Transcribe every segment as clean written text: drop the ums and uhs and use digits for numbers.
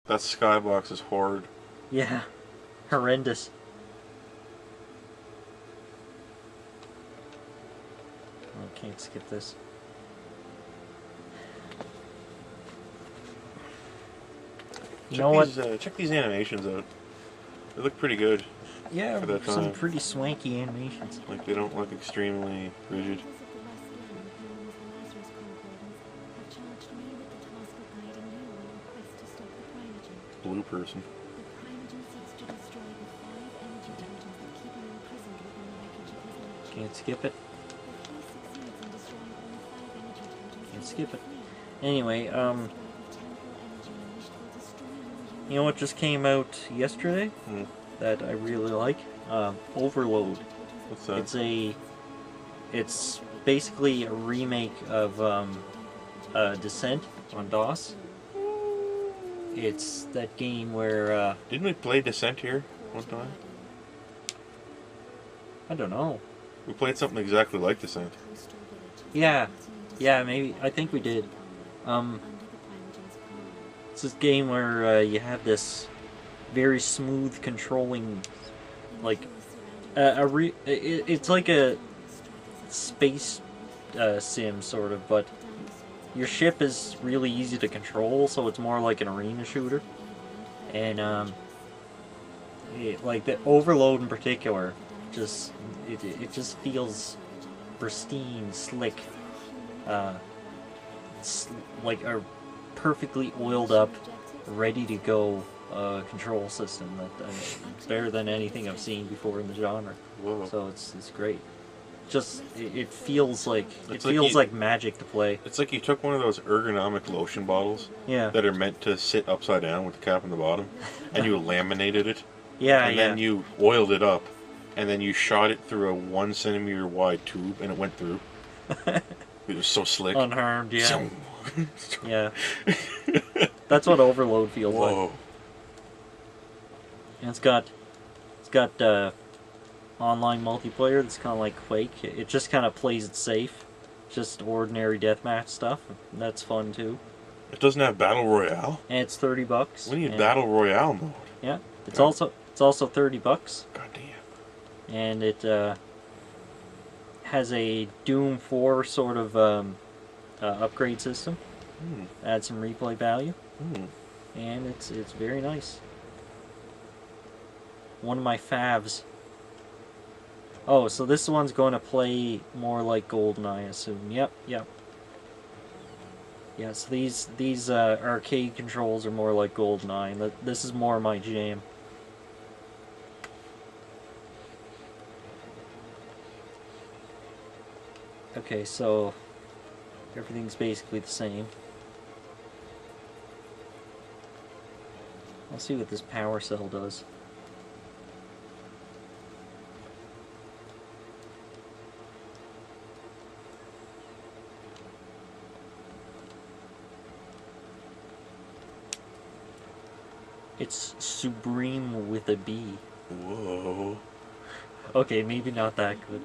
That skybox is horrid. Yeah. Horrendous. Oh, can't skip this. You know what? Check these animations out. They look pretty good. Yeah, for that some time. pretty swanky animations. Like, they don't look extremely rigid. Blue person. Can't skip it. Can't skip it. Anyway, you know what just came out yesterday that I really like? Overload. What's that? It's basically a remake of Descent on DOS. It's that game where Didn't we play Descent here one time? I don't know. We played something exactly like Descent. Yeah, maybe I think we did. It's this game where you have this very smooth controlling, like it's like a space sim sort of, but your ship is really easy to control, so it's more like an arena shooter. And like the Overload in particular, it just feels pristine, slick, like a perfectly oiled up, ready to go control system that it's better than anything I've seen before in the genre. Whoa. So it's great. Just it feels like like magic to play. It's like you took one of those ergonomic lotion bottles that are meant to sit upside down with the cap on the bottom, and you laminated it. And then you oiled it up, and then you shot it through a 1 centimeter wide tube, and it went through. It was so slick. Unharmed, yeah. Yeah. That's what Overload feels like. And it's got online multiplayer that's kind of like Quake. It just kind of plays it safe. Just ordinary deathmatch stuff. That's fun too. It doesn't have Battle Royale? And it's $30. We need Battle Royale mode. Yeah. It's also $30. God damn. And it has a Doom 4 sort of upgrade system. Add some replay value. And it's very nice. One of my favs. Oh, so this one's going to play more like GoldenEye, I assume. Yep. Yeah, so these arcade controls are more like GoldenEye, and this is more my jam. Okay, so everything's basically the same. I'll see what this power cell does. It's Supreme with a B. Whoa. Okay, maybe not that good.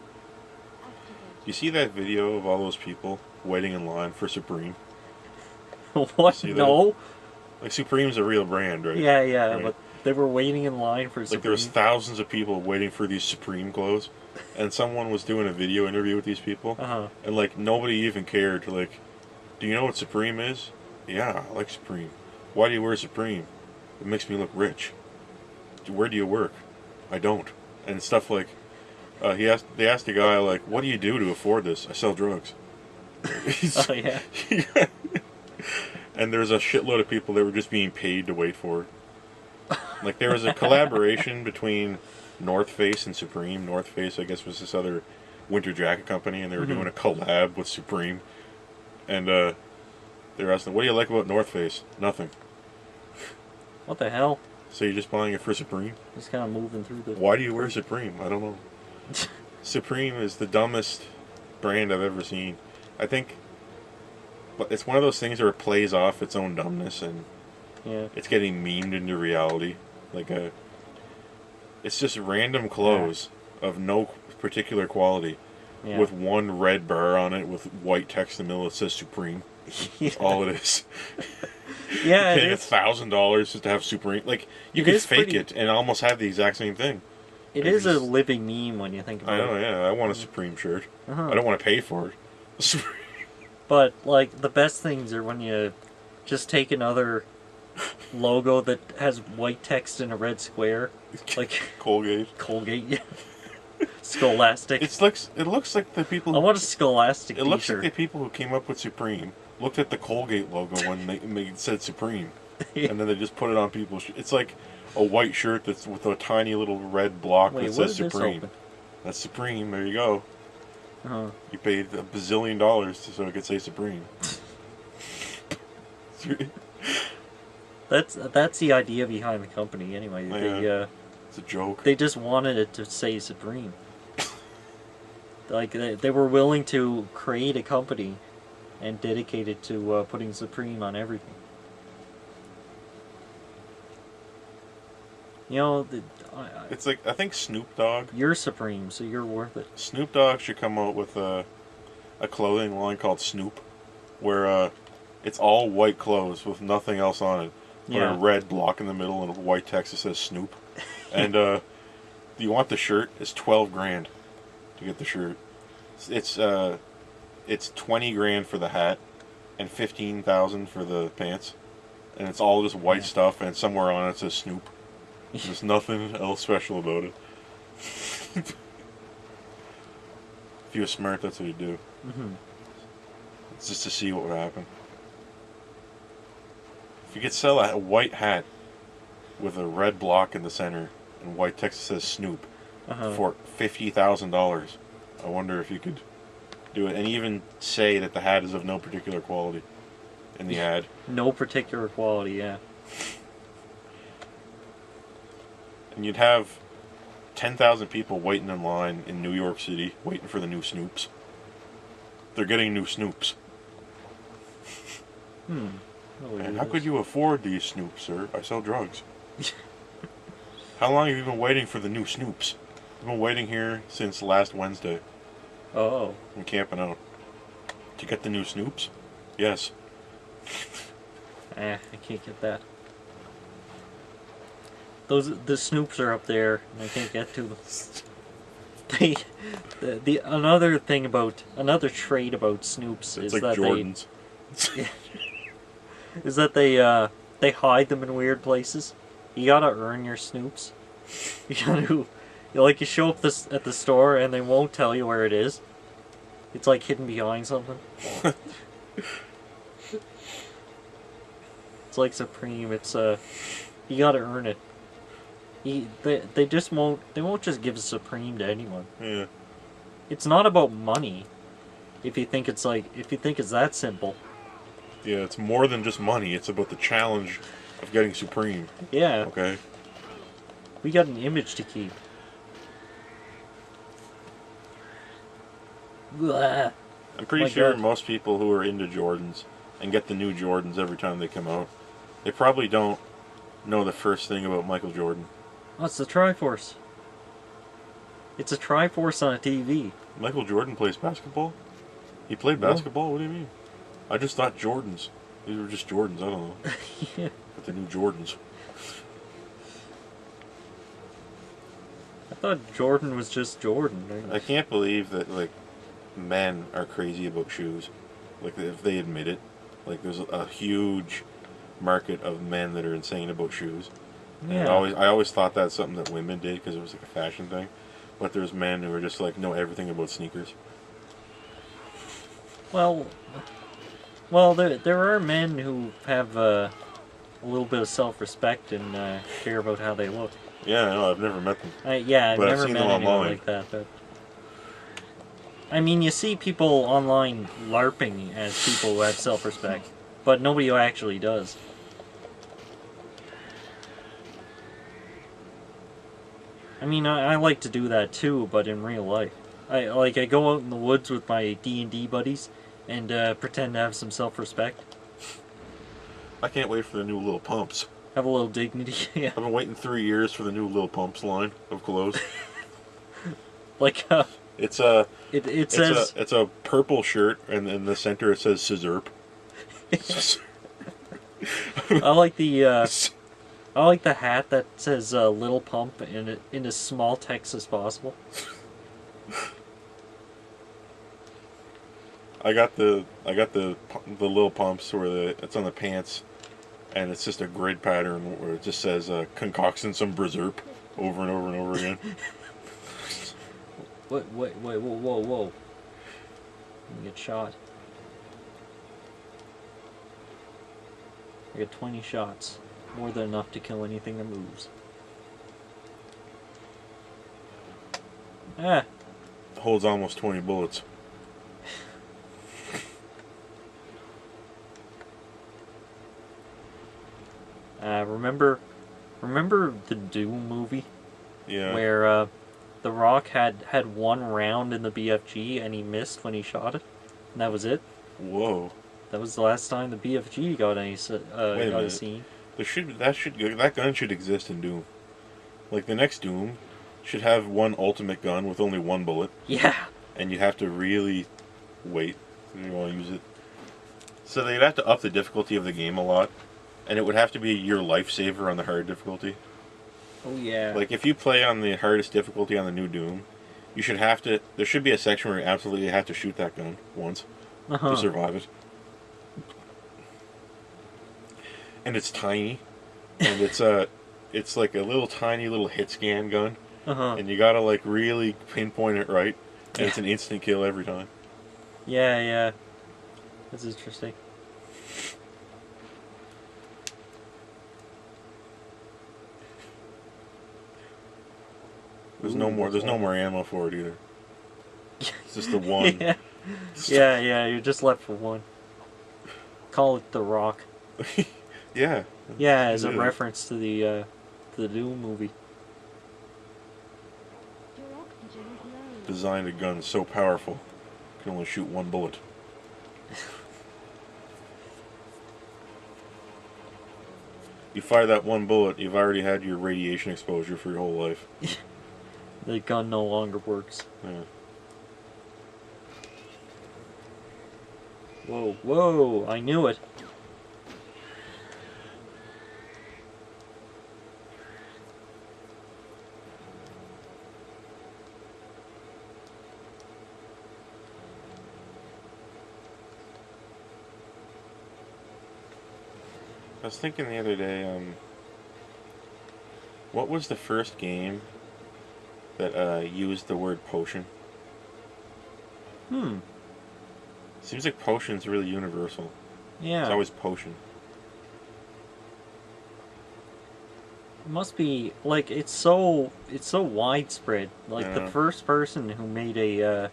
You see that video of all those people waiting in line for Supreme? What? No. Like, Supreme's a real brand, right? Yeah, right? But they were waiting in line for Supreme. Like, there was thousands of people waiting for these Supreme clothes, and someone was doing a video interview with these people, and, like, nobody even cared. Like, do you know what Supreme is? Yeah, I like Supreme. Why do you wear Supreme? It makes me look rich. Where do you work? I don't. And stuff like, they asked the guy, like, what do you do to afford this? I sell drugs. Oh, yeah. And there's a shitload of people that were just being paid to wait for it. Like, there was a collaboration between North Face and Supreme. North Face, I guess, was this other winter jacket company, and they were doing a collab with Supreme. And they were asking, what do you like about North Face? Nothing. What the hell? So you're just buying it for Supreme? Just kind of moving through the... Why do you wear Supreme? I don't know. Supreme is the dumbest brand I've ever seen. I think... But it's one of those things where it plays off its own dumbness, and it's getting memed into reality. Like it's just random clothes of no particular quality with one red bar on it with white text in the middle that says Supreme. That's all it is. Yeah, Paying $1,000 just to have Supreme. Like, you could fake it and almost have the exact same thing. It is a living meme when you think about it. I know, yeah. I want a Supreme shirt. I don't want to pay for it. But, like, the best things are when you just take another logo that has white text in a red square. Like Colgate. Colgate, yeah. Scholastic. It looks like the people... I want a Scholastic t-shirt. It looks like the people who came up with Supreme looked at the Colgate logo when they said Supreme. Yeah. And then they just put it on people's... It's like a white shirt that's with a tiny little red block that says Supreme. That's Supreme. There you go. You paid $1 bazillion so it could say Supreme. That's the idea behind the company, anyway. Yeah. It's a joke. They just wanted it to say Supreme. Like they were willing to create a company and dedicate it to putting Supreme on everything. You know, it's like, I think Snoop Dogg... You're Supreme, so you're worth it. Snoop Dogg should come out with a clothing line called Snoop, where it's all white clothes with nothing else on it. Put a red block in the middle and a white text that says Snoop. And do you want the shirt? It's $12,000 to get the shirt. It's 20 grand for the hat and 15,000 for the pants. And it's all just white stuff, and somewhere on it says Snoop. There's nothing else special about it. If you were smart, that's what you'd do. It's just to see what would happen. If you could sell a white hat with a red block in the center and white text that says Snoop for $50,000, I wonder if you could do it. And even say that the hat is of no particular quality in the ad. No particular quality, yeah. And you'd have 10,000 people waiting in line in New York City, waiting for the new Snoops. They're getting new Snoops. And how could you afford these Snoops, sir? I sell drugs. How long have you been waiting for the new Snoops? I've been waiting here since last Wednesday. Oh. I'm camping out. To get the new Snoops? Yes. I can't get that. The Snoops are up there, and I can't get to them. Another trait about Snoops is like that Jordans. is that they hide them in weird places. You gotta earn your Snoops. You show up at the store and they won't tell you where it is. It's like hidden behind something. It's like Supreme. It's you gotta earn it. They just won't. They won't just give Supreme to anyone. Yeah. It's not about money. If you think it's that simple. Yeah, it's more than just money. It's about the challenge of getting Supreme. Yeah. Okay. We got an image to keep. Blah. I'm pretty sure most people who are into Jordans and get the new Jordans every time they come out, they probably don't know the first thing about Michael Jordan. Oh, it's the Triforce. It's a Triforce on a TV. Michael Jordan plays basketball? He played basketball? What do you mean? I just thought Jordans. These were just Jordans, I don't know. Yeah. But the new Jordans. I thought Jordan was just Jordan. I can't believe that, like, men are crazy about shoes. Like, if they admit it. Like, there's a huge market of men that are insane about shoes. Yeah. And I always thought that's something that women did because it was like a fashion thing. But there's men who are just like, know everything about sneakers. Well, there are men who have a little bit of self-respect and care about how they look. Yeah, I know, I've never met them. I've never met anyone like that. But I mean, you see people online LARPing as people who have self-respect, but nobody actually does. I mean, I like to do that too, but in real life. I go out in the woods with my D&D buddies and pretend to have some self-respect. I can't wait for the new Lil Pumps. Have a little dignity. Yeah. I've been waiting 3 years for the new Lil Pumps line of clothes. Like it's a it says it's a purple shirt, and in the center it says Scissorp. I like the hat that says "Little Pump" in as small text as possible. I got the little pumps where it's on the pants, and it's just a grid pattern where it just says concoction some berserk over and over and over again. Wait, whoa. You get shot. I got 20 shots. More than enough to kill anything that moves. Ah. Holds almost 20 bullets. Remember the Doom movie? Yeah. Where The Rock had one round in the BFG and he missed when he shot it, and that was it. Whoa. That was the last time the BFG got any got a scene. That gun should exist in Doom. Like the next Doom should have one ultimate gun with only one bullet. Yeah. And you'd have to really wait if you want to use it. So they'd have to up the difficulty of the game a lot, and it would have to be your lifesaver on the hard difficulty. Oh yeah. Like if you play on the hardest difficulty on the new Doom, you should have to. There should be a section where you absolutely have to shoot that gun once to survive it. And it's tiny, and it's like a little tiny little hit scan gun, and you gotta like really pinpoint it right, and it's an instant kill every time. Yeah. That's interesting. There's no more ammo for it either. It's just the one. Yeah, you're just left with one. Call it The Rock. Yeah. Yeah, as a reference to the Doom movie. Designed a gun so powerful, can only shoot one bullet. You fire that one bullet, you've already had your radiation exposure for your whole life. The gun no longer works. Yeah. Whoa, I knew it. I was thinking the other day, what was the first game that used the word potion? Seems like potion's really universal. Yeah. It's always potion. It must be like it's so widespread. Like the first person who made a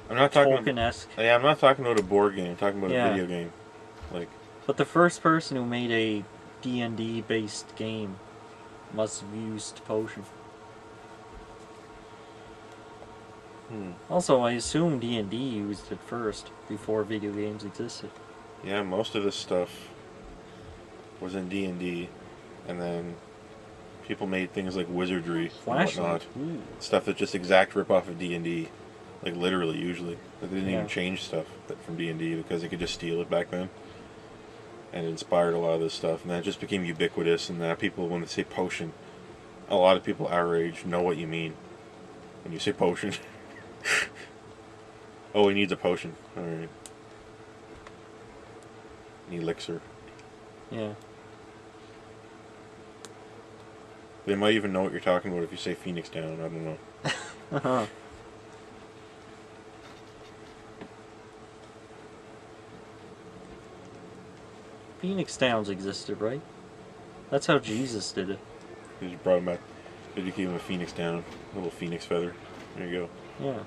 I'm not talking Tolkien-esque. Yeah, I'm not talking about a board game. I'm talking about a video game. Like. But the first person who made a D&D based game must have used potion. Also, I assume D&D used it first before video games existed. Yeah, most of this stuff was in D&D, and then people made things like wizardry and whatnot. Stuff that's just exact rip-off of D&D. Like, literally, usually. They didn't even change stuff from D&D because they could just steal it back then. And it inspired a lot of this stuff. And then it just became ubiquitous, and now people, when they say potion, a lot of people our age know what you mean when you say potion. Oh, he needs a potion. Alright. An elixir. Yeah. They might even know what you're talking about if you say Phoenix Down. I don't know. Phoenix Downs existed, right? That's how Jesus did it. They just brought him back. They just gave him a Phoenix Down. A little phoenix feather. There you go. Yeah.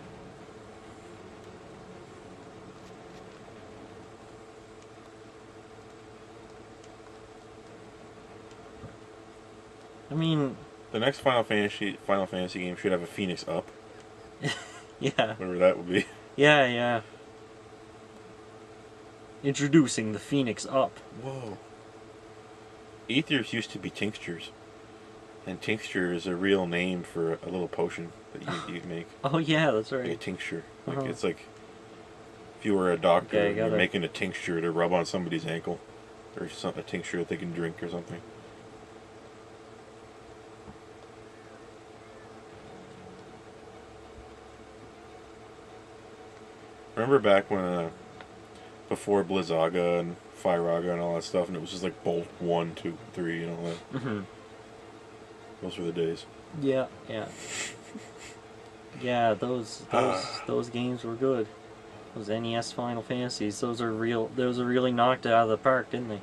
I mean, the next Final Fantasy game should have a Phoenix Up. Yeah. Whatever that would be. Yeah. Introducing the Phoenix Up. Whoa. Ethers used to be tinctures. And tincture is a real name for a little potion that you make. Oh yeah, that's right. Like a tincture. Like it's like, if you were a doctor Okay, and gotta... you're making a tincture to rub on somebody's ankle, or a tincture that they can drink or something. Remember back when, before Blizzaga and Firaga and all that stuff, and it was just like Bolt 1, 2, 3 and all that? Mm-hmm. Those were the days. Yeah, yeah. Yeah, those games were good. Those NES Final Fantasies, those are really knocked it out of the park, didn't they?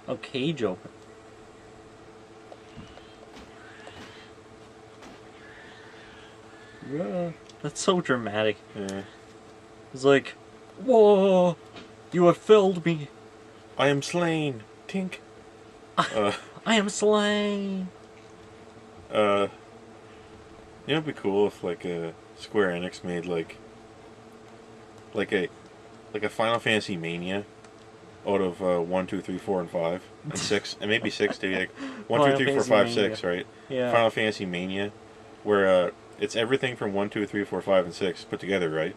Oh, cage open. Yeah. That's so dramatic. Yeah. It's like, whoa, you have felled me. I am slain. Tink. I am slain. You know, it'd be cool if like Square Enix made like a Final Fantasy Mania out of 1, 2, 3, 4, and 5 and 6 and maybe 6 too. Like 1, 2, 3, 4, 5, 6, right? Yeah. Final Fantasy Mania, where it's everything from 1, 2, 3, 4, 5, and 6 put together, right?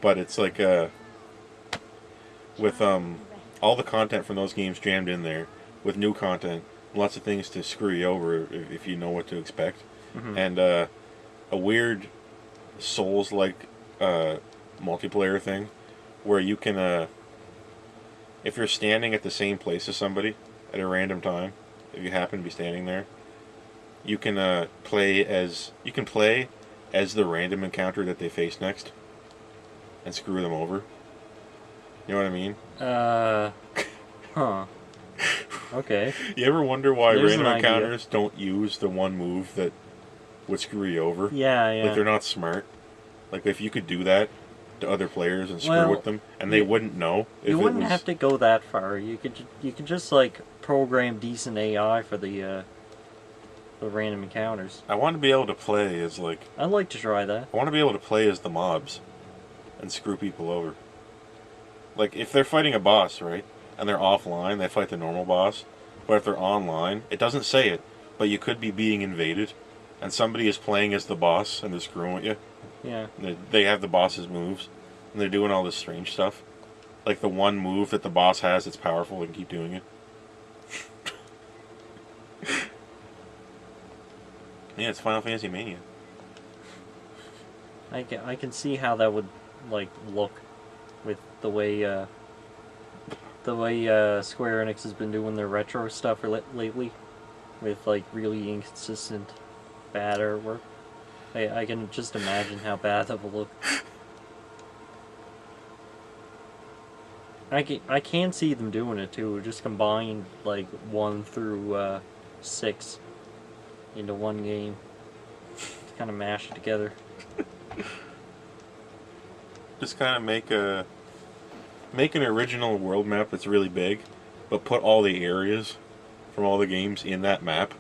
But it's like with all the content from those games jammed in there with new content, lots of things to screw you over if you know what to expect, and a weird Souls-like multiplayer thing where you can if you're standing at the same place as somebody at a random time, if you happen to be standing there, you can play as the random encounter that they face next and screw them over. You know what I mean? Huh. Okay. You ever wonder why There's random an idea. encounters don't use the one move that would screw you over? Yeah, yeah. Like, they're not smart. Like, if you could do that to other players and screw with them, and they wouldn't know if You wouldn't it was... have to go that far. You could just like program decent AI for the random encounters. I want to be able to play as like... I'd like to try that. I want to be able to play as the mobs and screw people over. Like, if they're fighting a boss, right, and they're offline, they fight the normal boss. But if they're online, it doesn't say it, but you could be being invaded, and somebody is playing as the boss, and they're screwing with you. Yeah. They have the boss's moves, and they're doing all this strange stuff. Like the one move that the boss has that's powerful, they can keep doing it. Yeah, it's Final Fantasy Mania. I can see how that would like look with the way Square Enix has been doing their retro stuff lately, with like really inconsistent bad artwork. I can just imagine how bad that will look. I can see them doing it too. Just combine like 1 through 6 into one game to kind of mash it together. Just kind of make an original world map that's really big, but put all the areas from all the games in that map,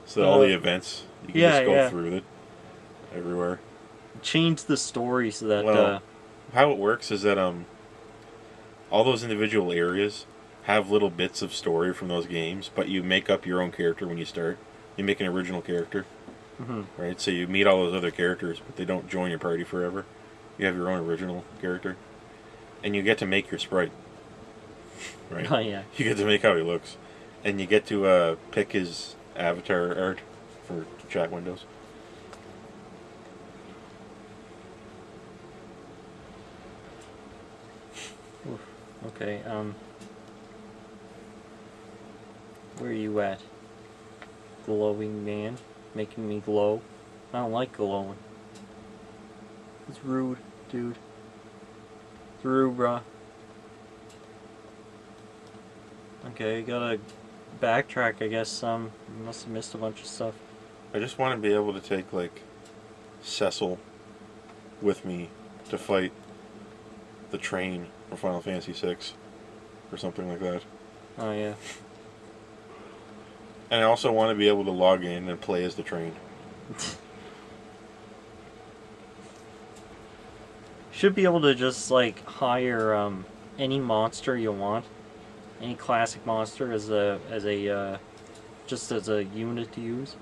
so that all the events you can just go through it everywhere. Change the story so that how it works is that all those individual areas have little bits of story from those games, but you make up your own character when you start. You make an original character, right? So you meet all those other characters, but they don't join your party forever. You have your own original character, and you get to make your sprite, right? Oh yeah. You get to make how he looks, and you get to pick his avatar art for chat windows. Oof. Okay, where are you at? Glowing man, making me glow. I don't like glowing. It's rude, dude. It's rude, bruh. Okay, gotta backtrack, I guess. Must have missed a bunch of stuff. I just want to be able to take, like, Cecil with me to fight the train from Final Fantasy VI or something like that. Oh, yeah. And I also want to be able to log in and play as the train. should be able to just like hire any monster you want, any classic monster as a just as a unit to use.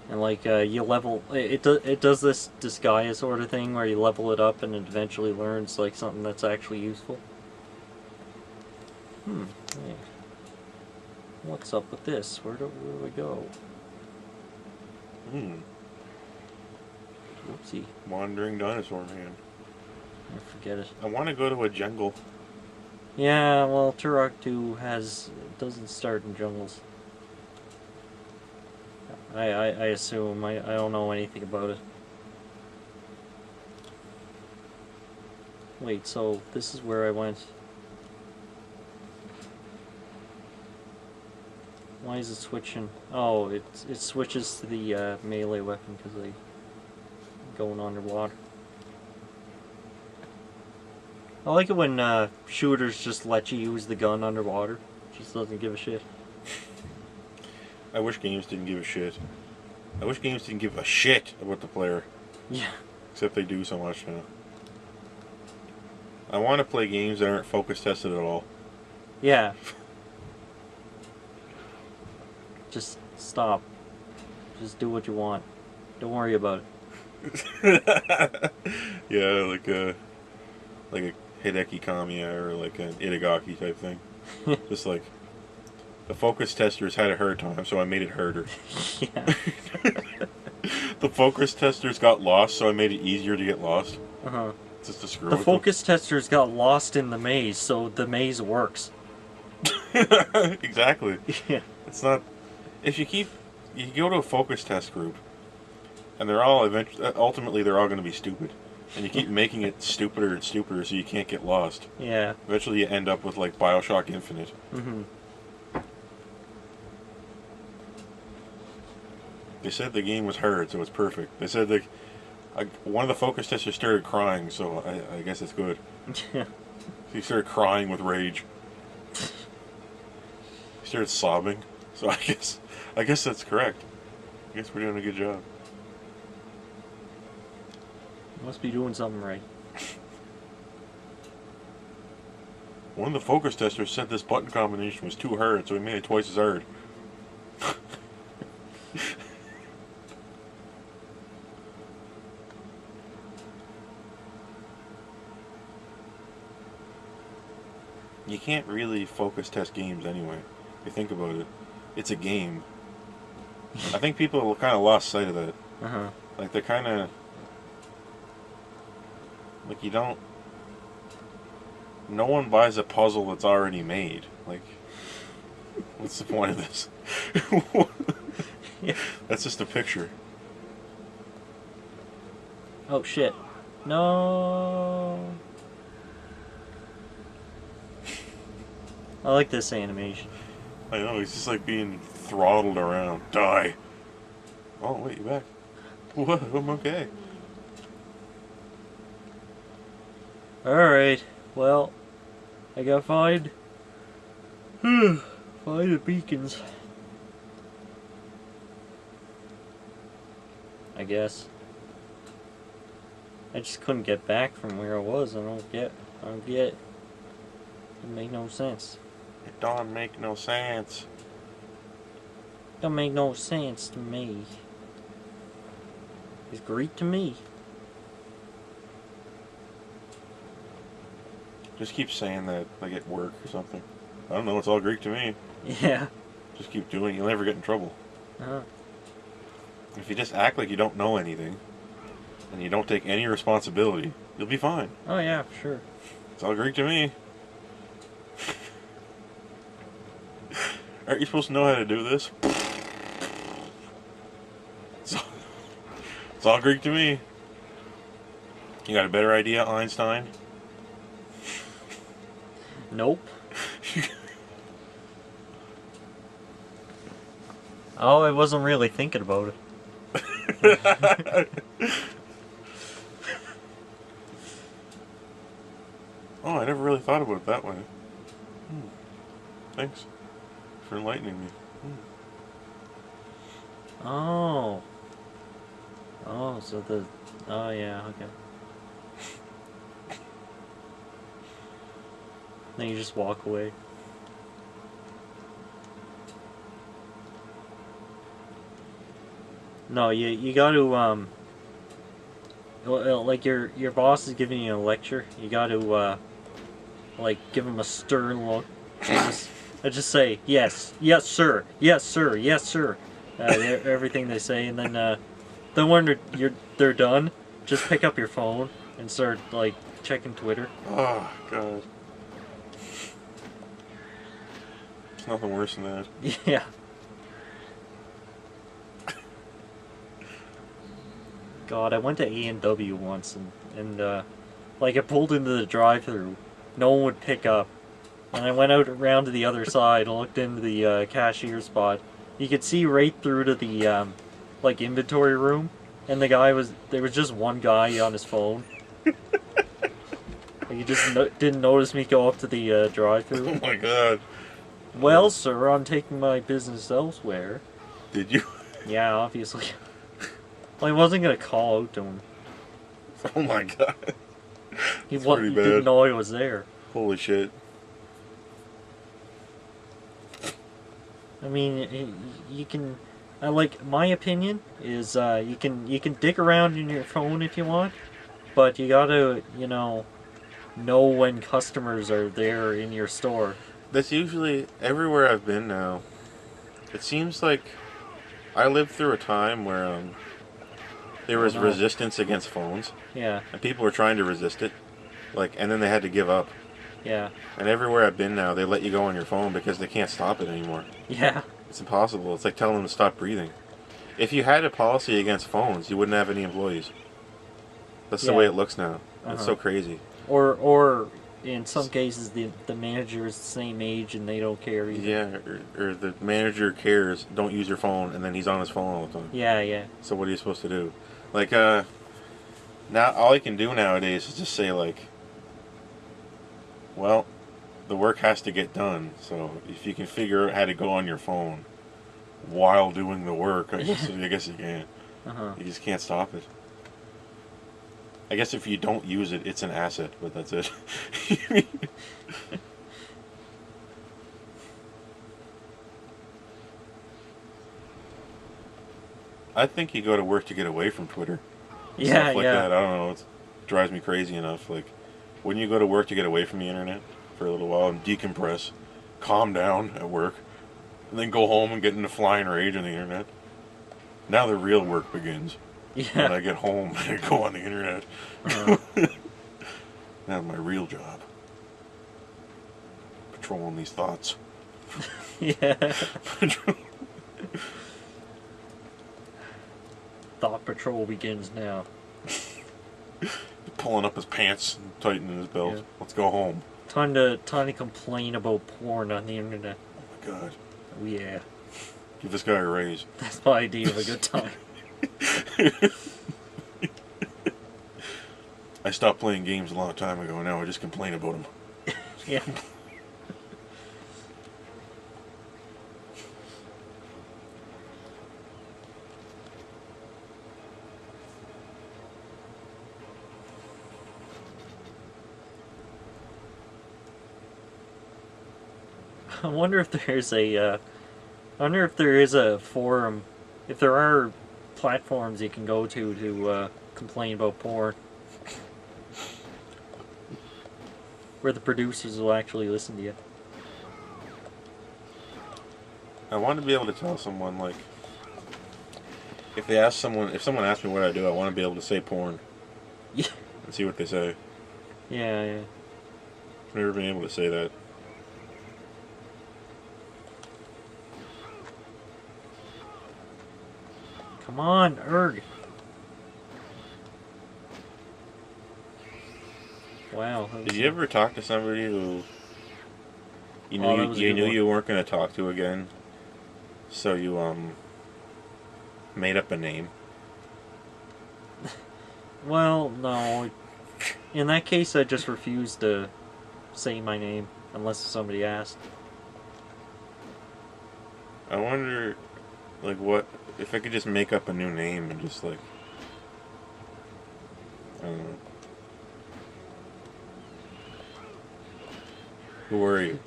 And like you level it does this disguise sort of thing where you level it up and it eventually learns like something that's actually useful. Hey. What's up with this? Where do we go? Whoopsie. Wandering dinosaur man. I forget it. I want to go to a jungle. Yeah, well, Turok 2 doesn't start in jungles. I assume. I don't know anything about it. Wait, so this is where I went. Why is it switching? Oh, it switches to the melee weapon because I going underwater. I like it when shooters just let you use the gun underwater. Just doesn't give a shit. I wish games didn't give a shit. I wish games didn't give a shit about the player. Yeah. Except they do so much now. I want to play games that aren't focus tested at all. Yeah. Just stop. Just do what you want. Don't worry about it. Yeah, like a Hideki Kamiya or like an Itagaki type thing. Just like the focus testers had a hard time, so I made it harder. Yeah. The focus testers got lost, so I made it easier to get lost. Uh-huh. Just to screw the with focus testers got lost in the maze, so the maze works. Exactly. Yeah. It's not. If you go to a focus test group, and they're all ultimately they're all going to be stupid, and you keep making it stupider and stupider so you can't get lost. Yeah. Eventually, you end up with like BioShock Infinite. Mm-hmm. They said the game was hard, so it's perfect. They said one of the focus testers started crying, so I guess it's good. Yeah. He started crying with rage. He started sobbing, so I guess that's correct. I guess we're doing a good job. Must be doing something right. One of the focus testers said this button combination was too hard, so he made it twice as hard. You can't really focus test games anyway. If you think about it, it's a game. I think people kind of lost sight of that. Uh-huh. Like they're kind of like you don't. No one buys a puzzle that's already made. Like, what's the point of this? Yeah. That's just a picture. Oh shit! No. I like this animation. I know, he's just like being throttled around. Die! Oh, wait, you back? What? I'm okay. Alright, well, I gotta find the beacons. I guess. I just couldn't get back from where I was. I don't get it. It made no sense. It don't make no sense. Don't make no sense to me. It's Greek to me. Just keep saying that, like at work or something. I don't know, it's all Greek to me. Yeah. Just keep doing it, you'll never get in trouble. Uh-huh. If you just act like you don't know anything, and you don't take any responsibility, you'll be fine. Oh yeah, for sure. It's all Greek to me. Aren't you supposed to know how to do this? It's all Greek to me. You got a better idea, Einstein? Nope. Oh, I wasn't really thinking about it. Oh, I never really thought about it that way. Thanks for enlightening me. Oh. Oh, so the... Oh, yeah, okay. Then you just walk away. No, you gotta, like your boss is giving you a lecture, you gotta, like, give him a stern look. And just say, yes, yes, sir, yes, sir, yes, sir. Everything they say, and then when they're done, just pick up your phone and start, like, checking Twitter. Oh, God. It's nothing worse than that. Yeah. God, I went to A&W once, and like, I pulled into the drive-thru, no one would pick up. And I went out around to the other side and looked into the cashier spot. You could see right through to the, like, inventory room, and there was just one guy on his phone. Like, he just didn't notice me go up to the drive-thru. Oh my God. Well, sir, I'm taking my business elsewhere. Did you? Yeah, obviously. Well, I wasn't gonna call out to him. Oh my God. He pretty bad. didn't know I was there. Holy shit. I mean, you can. Like, my opinion is you can dig around in your phone if you want, but you gotta know when customers are there in your store. That's usually everywhere I've been now. It seems like I lived through a time where there was resistance against phones. Yeah. And people were trying to resist it. Like, and then they had to give up. Yeah. And everywhere I've been now, they let you go on your phone because they can't stop it anymore. Yeah. It's impossible. It's like telling them to stop breathing. If you had a policy against phones, you wouldn't have any employees. That's the way it looks now. It's so crazy. Or in some cases, the manager is the same age and they don't care either. Yeah, or the manager cares, don't use your phone, and then he's on his phone all the time. Yeah, yeah. So what are you supposed to do? Like, now all you can do nowadays is just say, like, well, the work has to get done, so if you can figure out how to go on your phone while doing the work, I guess you can. You just can't stop it. I guess if you don't use it, it's an asset, but that's it. I think you go to work to get away from Twitter. Yeah, Stuff like that. I don't know. It drives me crazy enough. Like, wouldn't you go to work to get away from the internet for a little while and decompress, calm down at work, and then go home and get into flying rage on the internet? Now the real work begins. Yeah. When I get home and go on the internet. That's my real job. Patrolling these thoughts. Yeah. Thought patrol begins now. Pulling up his pants and tightening his belt. Yeah. Let's go home. Time to complain about porn on the internet. Oh my God. Oh yeah. Give this guy a raise. That's my idea of a good time. I stopped playing games a long time ago. Now I just complain about them. Yeah. I wonder if there's a. I wonder if there is a forum, if there are platforms you can go to complain about porn, where the producers will actually listen to you. I want to be able to tell someone, like, if someone asks me what I do, I want to be able to say porn. Yeah. And see what they say. Yeah, yeah. I've never been able to say that. Come on, erg. Wow. Did you ever talk to somebody who you knew you weren't going to talk to again, so you made up a name? Well, no. In that case, I just refused to say my name unless somebody asked. I wonder, like, what if I could just make up a new name and just like I don't know. Who are you?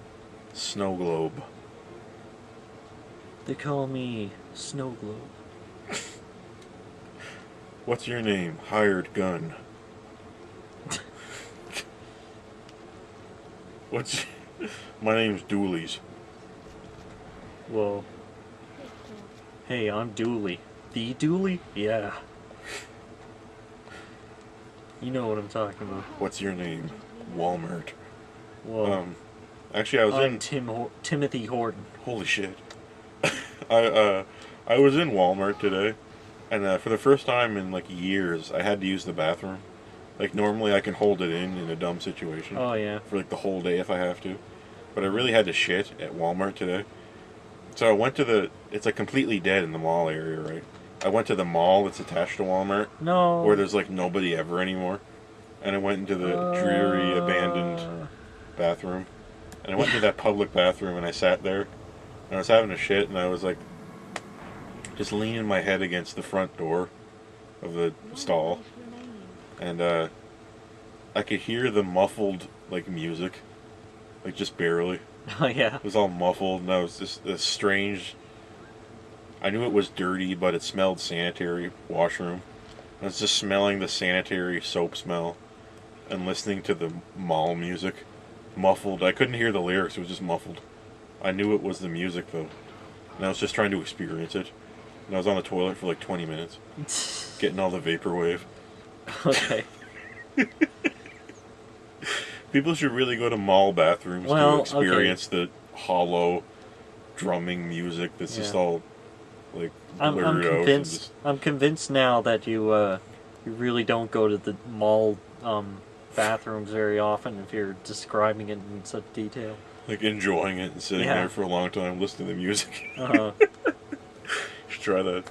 Snow Globe. They call me Snow Globe. What's your name? Hired Gun. What's... My name's Doolies. Whoa. Hey, I'm Dooley. The Dooley? Yeah. You know what I'm talking about. What's your name? Walmart. Whoa. Actually, I was I'm in... Timothy Horton. Holy shit. I was in Walmart today, and for the first time in, like, years, I had to use the bathroom. Like, normally I can hold it in a dumb situation. Oh, yeah. For, like, the whole day if I have to. But I really had to shit at Walmart today. So I went to the... It's, like, completely dead in the mall area, right? I went to the mall that's attached to Walmart. No. Where there's, like, nobody ever anymore. And I went into the dreary, abandoned bathroom. And I went into that public bathroom and I sat there. And I was having a shit and I was, like, just leaning my head against the front door of the stall. And, I could hear the muffled, like, music. Like, just barely. Oh, yeah. It was all muffled, and I was just this strange... I knew it was dirty, but it smelled sanitary washroom. I was just smelling the sanitary soap smell and listening to the mall music. Muffled. I couldn't hear the lyrics, it was just muffled. I knew it was the music, though. And I was just trying to experience it. And I was on the toilet for like 20 minutes. Getting all the vaporwave. Okay. People should really go to mall bathrooms to experience the hollow drumming music that's just all like blurred out. I'm convinced now that you really don't go to the mall bathrooms very often if you're describing it in such detail. Like enjoying it and sitting there for a long time listening to the music. Should try that.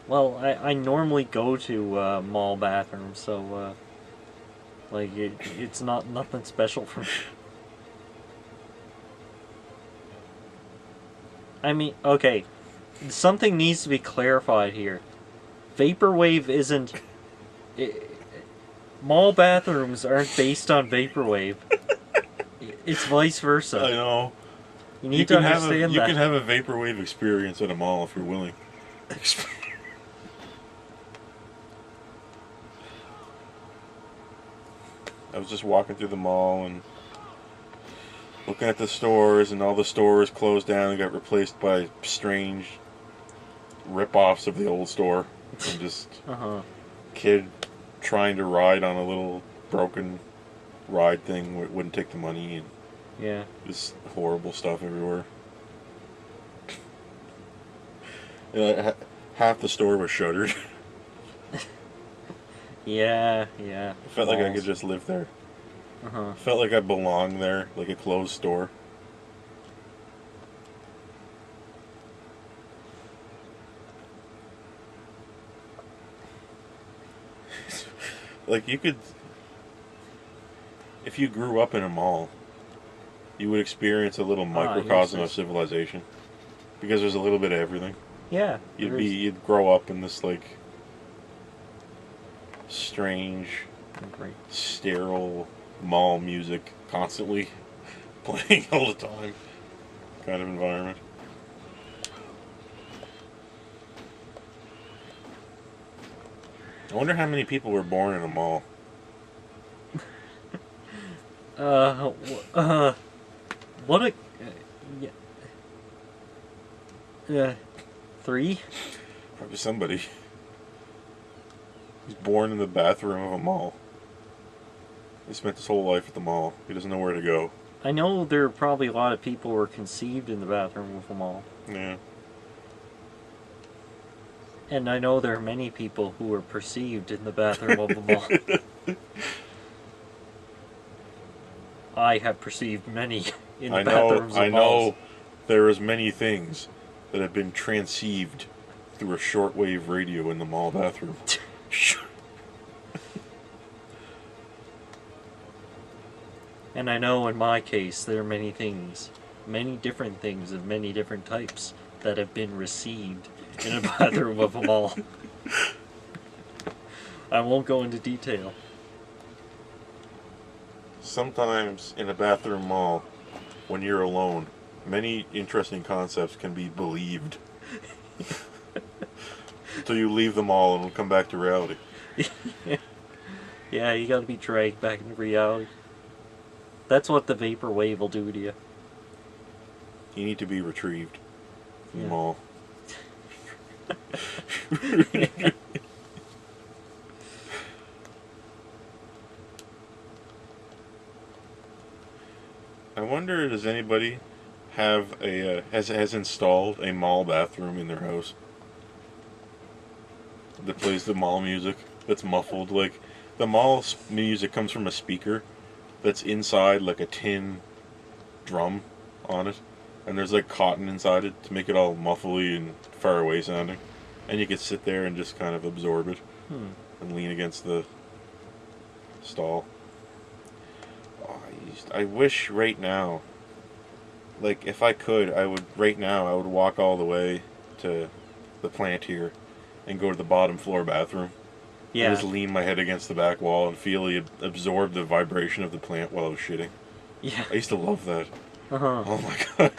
Well, I normally go to mall bathrooms, so like it's nothing special for me. I mean, okay, something needs to be clarified here. Vaporwave isn't... mall bathrooms aren't based on vaporwave. It's vice versa. I know. You need to understand that. You can have a vaporwave experience at a mall if you're willing. I was just walking through the mall and looking at the stores, and all the stores closed down and got replaced by strange rip-offs of the old store. And just kid trying to ride on a little broken ride thing wouldn't take the money, and just horrible stuff everywhere. Half the store was shuttered. Yeah. I felt like I could just live there. Felt like I belonged there, like a closed store. Like you could, if you grew up in a mall, you would experience a little microcosm of civilization, because there's a little bit of everything. Yeah. You'd grow up in this like strange, sterile mall music constantly playing all the time kind of environment. I wonder how many people were born in a mall. What a... 3? Probably somebody. He's born in the bathroom of a mall. He spent his whole life at the mall. He doesn't know where to go. I know there are probably a lot of people who were conceived in the bathroom of a mall. Yeah. And I know there are many people who were perceived in the bathroom of a mall. I have perceived many in the bathrooms of malls. I know there is many things that have been transceived through a shortwave radio in the mall bathroom. And I know in my case there are many things, many different things of many different types that have been received in a bathroom of a mall. I won't go into detail. Sometimes in a bathroom mall, when you're alone, many interesting concepts can be believed. Until you leave the mall and come back to reality. Yeah, you gotta be dragged back into reality. That's what the vaporwave will do to you. You need to be retrieved from the Yeah. mall. I wonder, does anybody have a has installed a mall bathroom in their house that plays the mall music that's muffled? Like, the mall music comes from a speaker that's inside like a tin drum on it, and there's like cotton inside it to make it all muffly and far away sounding, and you can sit there and just kind of absorb it and lean against the stall. I wish right now, like, if I could, I would walk all the way to the plant here and go to the bottom floor bathroom. Yeah. And just lean my head against the back wall and absorb the vibration of the plant while I was shitting. Yeah. I used to love that. Uh-huh. Oh my god.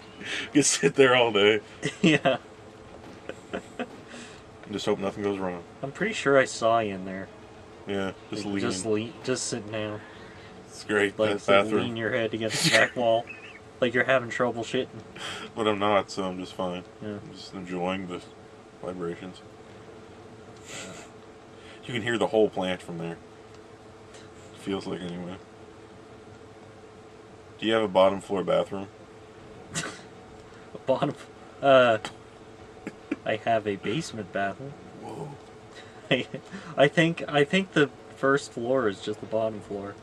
You can sit there all day. Yeah. And just hope nothing goes wrong. I'm pretty sure I saw you in there. Yeah, just lean. Just sitting down. It's great, Like, that so bathroom. lean your head against the back wall. Like you're having trouble shitting. But I'm not, so I'm just fine. Yeah. I'm just enjoying the vibrations. You can hear the whole plant from there. Feels like, anyway. Do you have a bottom floor bathroom? Bottom. I have a basement bathroom. Whoa. I think the first floor is just the bottom floor.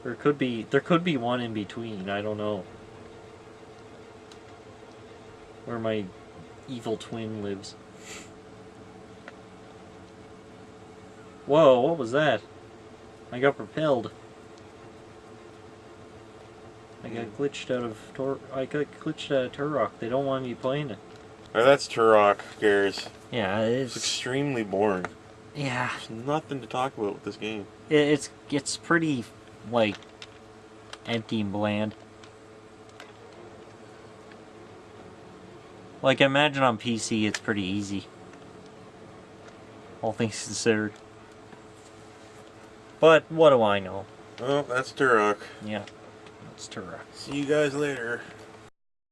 There could be one in between. I don't know. Where my evil twin lives. Whoa! What was that? I got propelled. I got glitched out of Turok. They don't want me playing it. Oh, that's Turok, Gares. Yeah, It's extremely boring. Yeah, There's nothing to talk about with this game. it's pretty like empty and bland. Like, I imagine on PC it's pretty easy, all things considered. But what do I know? Well, that's Turok. Yeah, it's Turok. See you guys later.